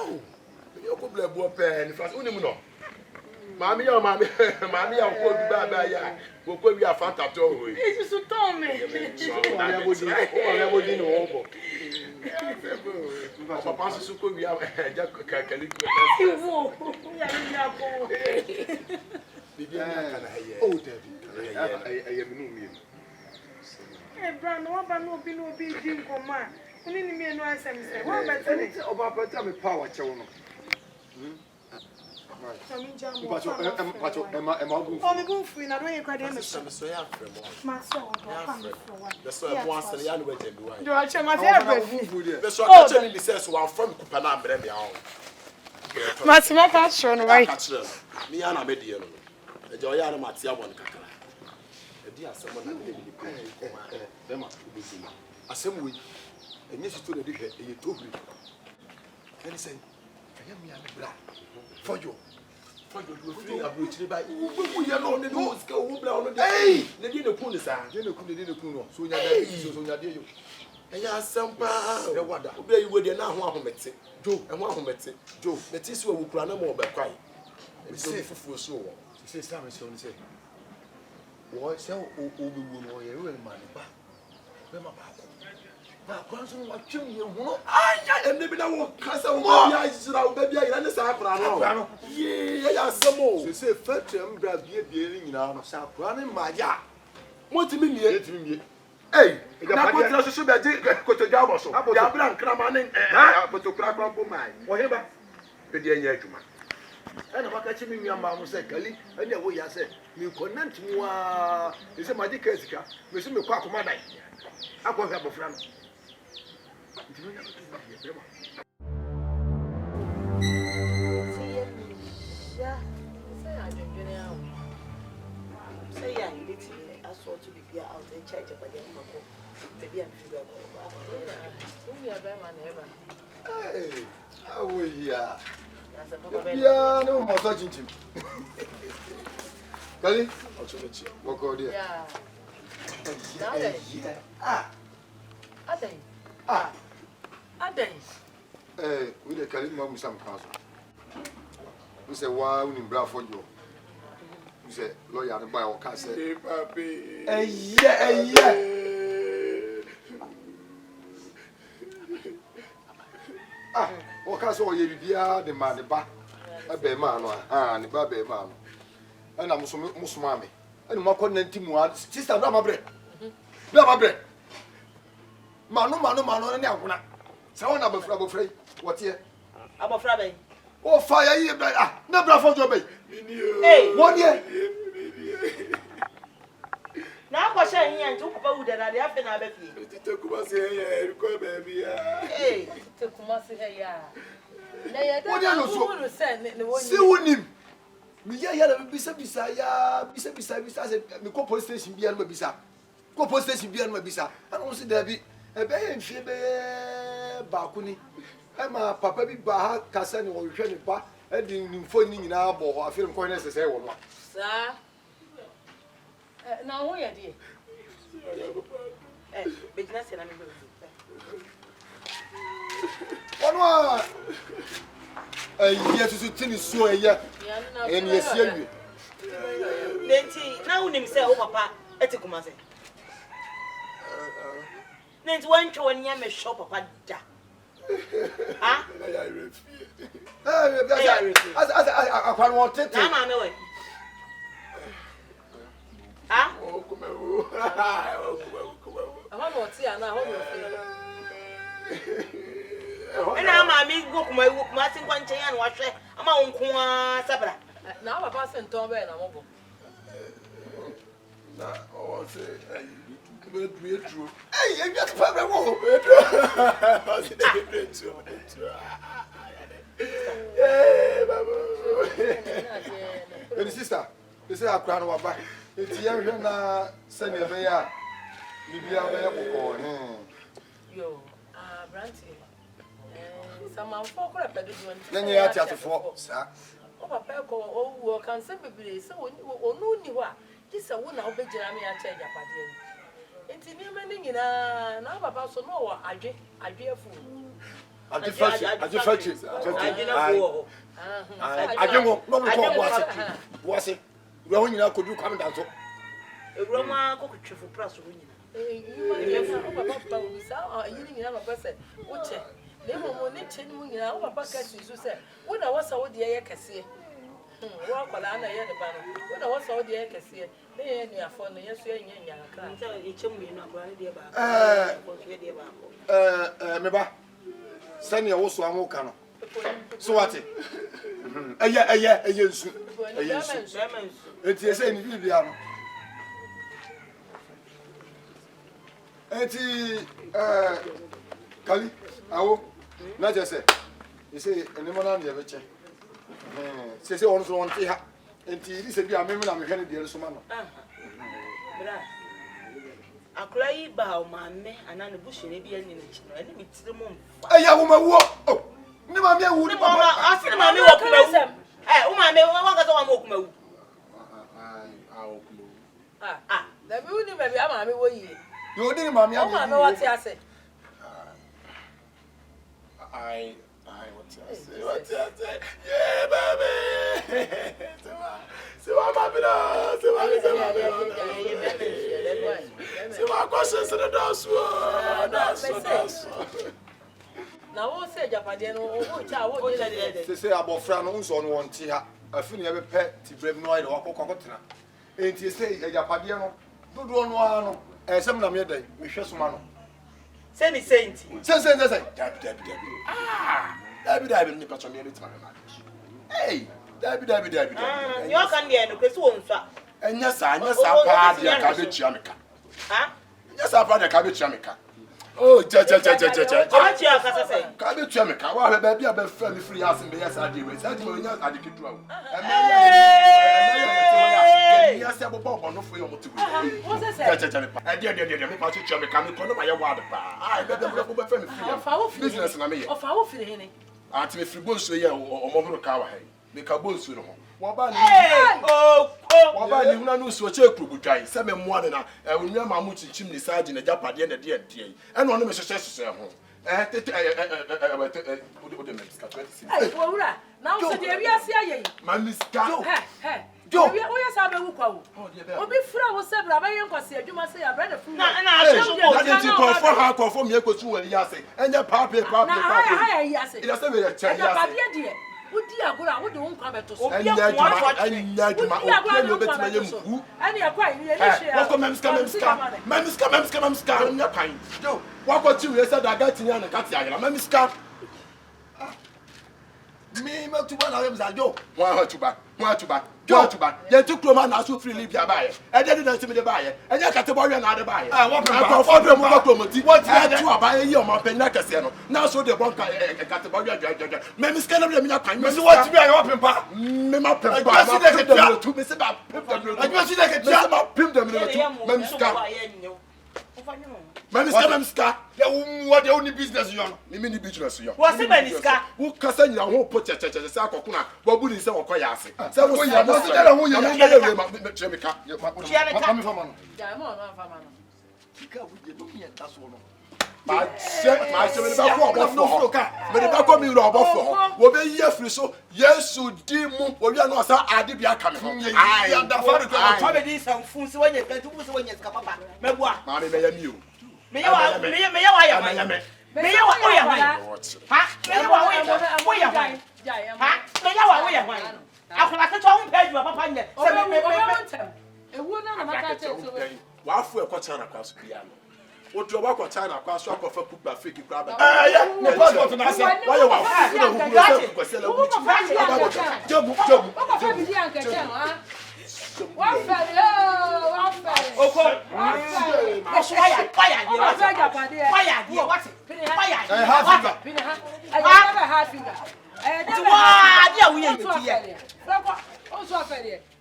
Oh, you go play boy pen fast. Uni mu no. Mami ya mami ko bi ba ya. Go ko wi afanta to o. It's so Tom me. O ya bodi no obo. Papa so ko wi ja kakali ko. Wo. Ya ko. Bibi na kana haye. Oh, David. I am no me. Eh, bra, no ba no bi di nkoma. Oni ni me no ansem say. Wo ba tele. Oba pata me power chew no. Emma go. Oh, me go free na do you kwade me. So ya frem o. Ma so o. The so e mo asele ya no we tembi wa. Do I check my favorite? The so ka che ni say one from kupa na ambre me awo. Matima ka show no right. Me ya na me die no. E je o ya na matia bon kakra. E di asemo na me ni ko. Dema obusuma. Asem we. Enye sisto na di hwe e tobri. Kani say, aya mi ame bra. Fojo do free abrochiri ba wo ye no ne do ska wo bra no de ne di ne kun ne sa je ne kun no so nya da so nya de yo eya asempa e wada obi yi we de na ho ahomete jo e ho ahomete jo ne ti si wo kura na mo be kwai e so fufu so wo se sa me so ni se wo se o be wo no ye we ma ne ba be ma ba ko ba ko so wa twem ye hu aya enne bi na wo kasa wo ya jira wo ba bia ira ne sa akra no ye ya asemo se fatem bra bie ni nyina no sa akra ne ma ya motimi mie mie ei na ko tira so be je ko to ja bo so ya bra nkra ma ne to kra kra bo mai wo he ba be de anya adwuma ana baka chi mi miamba mo se kali ani wo ya se mi connect mu a ise ma di kesika me se me kwa akoma dai akwa hwa bofra no Say yeah, you need to assault to be out and charge up again. Maybe I'm figure out. Hey, how are you? Yeah, no more touching him. Kali, what called you? Yeah. Aden. Eh, we the Kali Mam Sam Council. We say, why we in Bra for you? We say, lawyer, the buy or castle. Hey, papi. Yeah. O castle, ye be the man, the back. A bear man, and the baby man. And I'm Musmami. And my connecting sister, Brama bread. Brama bread. Mano, and Yakuna. Someone about free. What here? About Frabe. Oh, fire ye, never for your baby. Hey, 1 year. now what's saying here to Papa would that I have been a baby. Hey, to Kumasi, yeah. What do you know? See with him. Me ya bisa me ko police station bia no bisa. Ko police station bia no bisa. Ana say there be e be enfie be ba ko ni. E ma papa bi ba ha kasa ni wo hwe ni pa e di nimfo ni nyina abo ho afire ko na sese wo no. Sa. Na ho ye die. Bejina se na me be. Ono yes to tini so eya en yes yewie Nenti na unim se o papa eti Kumasi. Nenti wan twa wan ya me show papa da. Ha? as akwan won tete Na ma me we. Ha? Oh, come Aha mo ti ana ho yo fe. Ena ma mi go kuma tin kwan chen ya no hwe ama won ko a sabra. Na papa se nton be na mo bo. na o say be true hey you get problem wo o say be true eh baba and sister they say akra no waba enti ye hwe na se ne be ya bibia be kokko Yo, Branty. Some folk are better doing. Then you have to for, sir. Oh, Papa, oh, can simply say, oh, no, you are. This a woman, I'll be Jeremy and change up again. It's in your meaning, now, Papa, so no, I dare fool. different. I don't know. No, was it? We only know could you come down to Roma cook for press. Papa will be you have a person. Which they will need to know Papa Cassie said, when I was all the air cassia. Walk on Anna Yanabano. When I was all the air cassia, they are for the yes, Meba, send your also a mocano. So what? It is any Viviano. Kali, awo, na just say, you say, and the man on the other chair. Say, also on tea, and tea is a dear member of the Kennedy Sumano. I cry bow, man, and I'm the bush in a beer in the enemy to the moon. A young woman walk. Oh, never me would ask him, I walk me. Eh, woman, I want to walk me. The moon, maybe I'm a way. You didn't, mammy. I know what I said. I what you say? Yeah, baby. So I'm happy now. So my questions to the dance. Now, what said Japan? Oh, say about Franos on one tea. I feel never pet to brave no or cocotina. Ain't you say a Japadiano? Do one, and some of them, we share some money. Send me saint. Say, Debbie, nippers on me every time. Hey, Debbie. You can get a question. And yes, I party a cabbage yamica. Yes, I brought a cabbage yamica. Oh, cabbage yamica. Well, baby, I've been fairly free as in the yes, I do. It's not doing us at the kid. Yes, I will bomb on no free or to I did business in a me. Of our feeling. Until if you go to a mobile car, make a bull soon. What about you? Know what you could try? 7 more than I will never much in chimney side in a Japan at the end of the day. And one of my successors at home. Now, so there we are saying, My Miss Joe. Joe, we have a look out. Oh, before I was several, I was saying, you must say, I read a fool. And I should for her call from your costume and Yassi, and your papa, Yassi. It doesn't mean a child. Would you go out? Would you come back to school? And me, not to one of them, Joe. One to back. You took Roman as you freely be a buyer. I didn't see me the buyer, and you got to buy another buyer. I want to go for what I had to buy a year, my penacasino. Now, so the bunker got to buy a judge. Mammy Scanner, you know, I must want to be an open part. Mamma, to miss about I must see like a job about Pim them. Mammy Scar, what the only business you are, the mini business you are. What's the Manisca? Who can you won't put a Sakuna, what would he say or Koyasi? So, who you what you walk on China, across your coffee, cook by fake crab. No passport to answer. Why you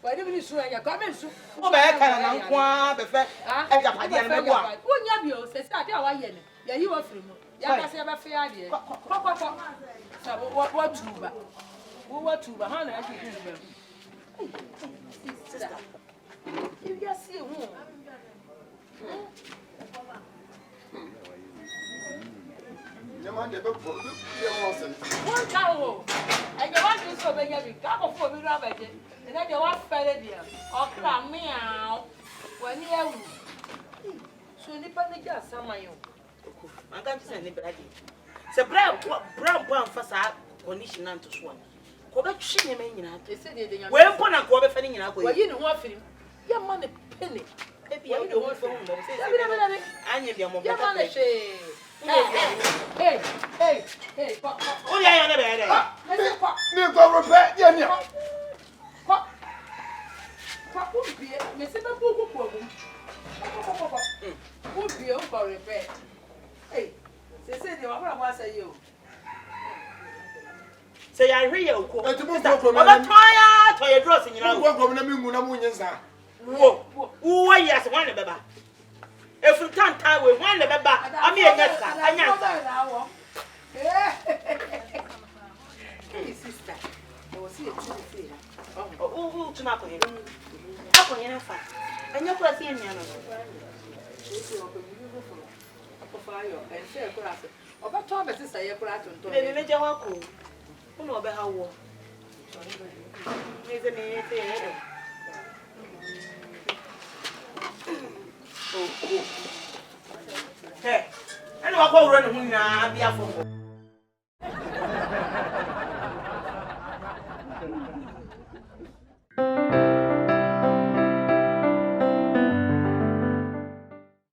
Why do you swear your comments? Oh, I can't want the fact I got my idea. When you say, I am yeah, you are free. Yeah, I never fear you. What to buy? What to buy? You just see who. man de be po be won sen One cow. And you want to so be you go for me rubber. And then you want fell there. Or cry meow. When you so nipa ne ja sama yo. Man can't send anybody. Se brown for sa condition and to swan. Ko be twi ne men nyina. They say they We mpo na ko be fa ne nyina ko. Well, you know what film? Your money penny. Ebi ya do ho fo mo be say. Anya bia mo be. Your money she. Hey. O ya ya na be dey. ni ko repair ye ni Kwa kubie, me se be buku kwa mu. Kubie o kwa repair. Hey, se de wa bra say you. Say ya hwe ya uko. E ti mo Oba ko na toya dross nyina. mo ko na mi mu na mu nyensa Wo ya se wan le beba. Efru tantan we wan le beba. Ami enya ska, anya ska. Hey sister, I was here to O tuna ko yenu. Ako yenu fa. Enya ko asi enya no. Oba to be sister ye kura tonto. Le me je wa ko. Uno obe ha wo. Meze me te ye. Hey, ene wa ko wura ne hu na bia fo.